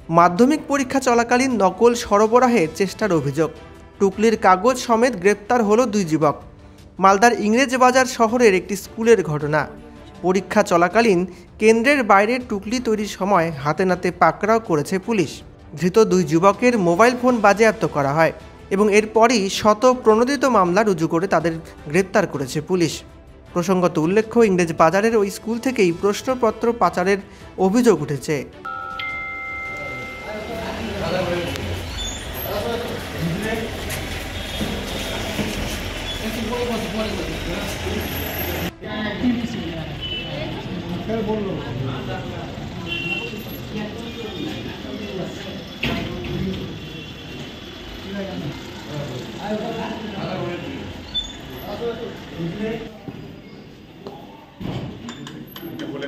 মাধ্যমিক পরীক্ষা চলাকালীন নকল সরবরাহের চেষ্টার অভিযোগ, টুকলির কাগজ সমেত গ্রেপ্তার হলো 2 যুবক। মালদার ইংরেজবাজার শহরের একটি স্কুলের ঘটনা। পরীক্ষা চলাকালীন কেন্দ্রের বাইরে টুকলি তৈরির সময় হাতে নাতে পাকড়াও করেছে পুলিশ। ধৃত 2 যুবকের মোবাইল ফোন বাজেয়াপ্ত করা হয় এবং এরপরই শতপ্রণোদিত মামলা রুজু করে তাদের গ্রেপ্তার করেছে পুলিশ। প্রসঙ্গত উল্লেখ্য, ইংরেজবাজারের ওই স্কুল থেকেই প্রশ্নপত্র পাচারের অভিযোগ উঠেছে। বলে